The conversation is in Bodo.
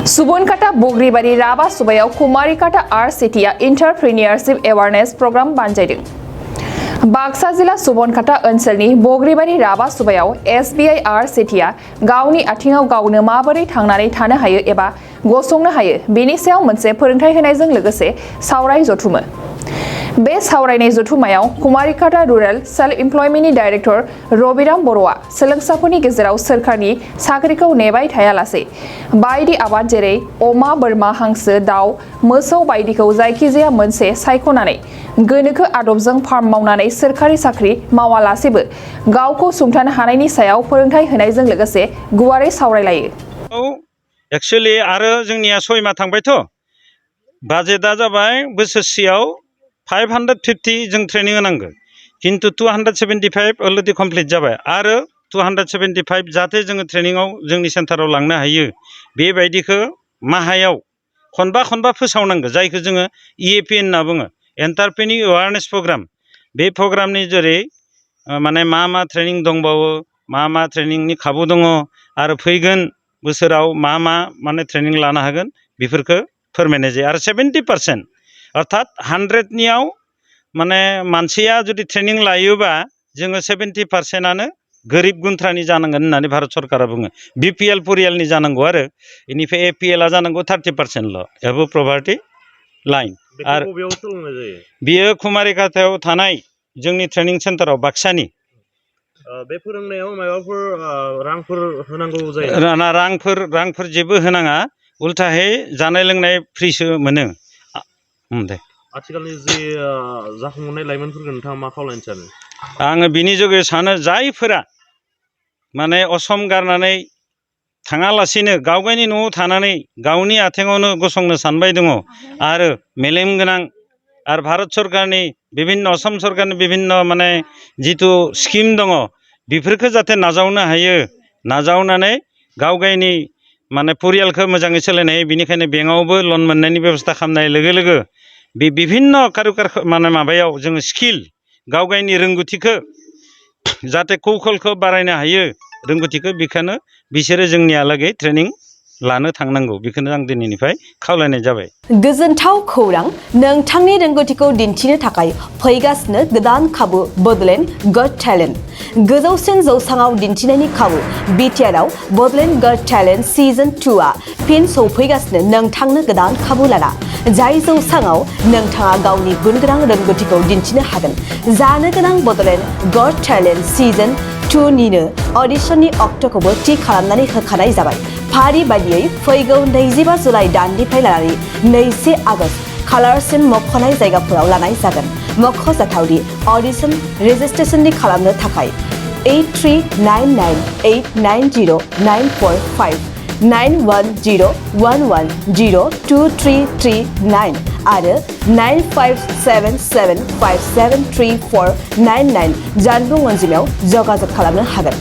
Subonkata Bogribari Raba Subayau Kumarikata RCTया Entrepreneurship Awareness Program बानजायदों। Baksa जिला सुबनखाता ओनसोलनि बग्रिबारि राबा सुबायाव SBI RCTया गावनि आथिङाव गावनो माबोरै थांनानै थानो हायो एबा गसंनो हायो बेनि सायाव मोनसे फोरोंथाय होनायजों लोगोसे सावराय जथुमो। बे सावरायनाय जथुमायाव कुमारिकाटा रुरेल सेल्फ एमप्लयमेन्टनि डाइरेक्टर रबिराम बर'आ सोलोंसाफोरनि गेजेराव सोरखारनि साख्रिखौ नेबाय थायालासे बायदि आबाद जेरै अमा बोरमा हांसो दाउ मोसौ बायदिखौ जायखिजाया मोनसे सायख'नानै गोनोखो आदबजों फार्म मावनानै सोरखारि साख्रि मावालासेबो गावखौ सुंथानो हानायनि सायाव फोरोंथाय होनायजों लोगोसे गुवारै सावरायलायो। एक्चुअली आरो जोंनिया 6 माह थांबायथ' बाजेटआ जाबाय बोसोरसेयाव 550 जों ट्रेनिं होनांगौ किन्तु 275 अलरेडि कमप्लिट जाबाय आरो 275 जाहाथे जोङो ट्रेनिंआव जोंनि सेन्टाराव लांनो हायो बेबायदिखौ माहायाव खनबा फोसावनांगौ जायखौ जोङो EAP होनना बुङो एन्टारप्रेन्योर एवारनेस प्रग्राम। बे प्रग्रामनि जेरै माने मा ट्रेनिं दंबावो मा ट्रेनिंनि खाबु दङ आरो फैगोन बोसोराव मा माने ट्रेनिं लानो हागोन बेफोरखौ फोरमायनाय जायो आरो 70% अर्थात 100नियाव माने मानसिया जुदि ट्रेनिं लायोबा जोङो 70%आनो गोरिब गुन्द्रानि जानांगोन होननानै भारत सरकारा बुङो। BPL परियालनि जानांगौ आरो इनिफ्राय APLआ जानांगौ 30%ल' एबो पभार्टी लाइन। आरो बियो कुमारिकाटायाव थानाय जोंनि ट्रेनिं सेन्टाराव बाक्सानि बे फोरोंनायाव माबाफोर रांफोर होनांगौ जायो? रांफोर जेबो होनाङा उल्थाहै जानाय लोंनाय फ्रिसो मोनो। दे आथिखालनि जे जाखांफुनाय लाइमोनफोरखौ नोंथाङा मा खावलायनो सानो? आङो बिनि जुगै सानो जायफोरा माने असम गारनानै थाङालासिनो गावगायनि न'आव थानानै गावनि आथिङावनो गसंनो सानबाय दङ आरो मेलेम गोनां आरो भारत सरकारनि बिभिन्न असम सरकारनि बिभिन्न माने जिथु स्किम दङ बेफोरखौ जाहाथे नाजावनो हायो नाजावनानै गावगायनि माने परियालखौ मोजाङै सोलायनो हायो बेनिखायनो बेंकआवबो लन मोननायनि बेबस्था खालामनाय लोगो लोगो बे बिभिन्न कारुकार माने माबायाव जोङो स्किल गावगायनि रोंगौथिखौ जाहाथे कौशलखौ बारायनो हायो रोंगौथिखौ बेखौनो बिसोरो जोंनियालागै ट्रेनिं लानो थांनांगौ बेखौनो आं दिनैनिफ्राय खावलायनाय जाबाय। गोजोनथाव खौरां नोंथांनि रोंगौथिखौ दिन्थिनो थाखाय फैगासिनो गोदान खाबु बडलेण्ड गट टेलेन्ट गोजौसिन जौसाङाव दिन्थिनायनि खाबु बिटिआरआव बडलेण्ड गट टेलेन्ट सिजन 2आ फिन सौफैगासिनो नोंथांनो गोदान खाबु लाना जाय जौसाङाव नोंथाङा गावनि गुनगोनां रोंगौथिखौ दिन्थिनो हागोन। जानो गोनां बडलेण्ड गट टेलेन्ट सिजन 2निनो अडिशननि अक्ट'खौबो थि खालामनानै होखानाय जाबाय। फारि बायदियै फैगौ 25 जुलाइ दाननिफ्राय लानानै 2 आगस्त खालारसिम मख'नाय जायगाफोराव लानाय जागोन। मख'जाथावदि अडिशन रेजिस्ट्रेशननि खालामनो थाखाय 8399890945 9101102339 आरो 9577573499 जानबुं अनजिमायाव जगाजग खालामनो हागोन।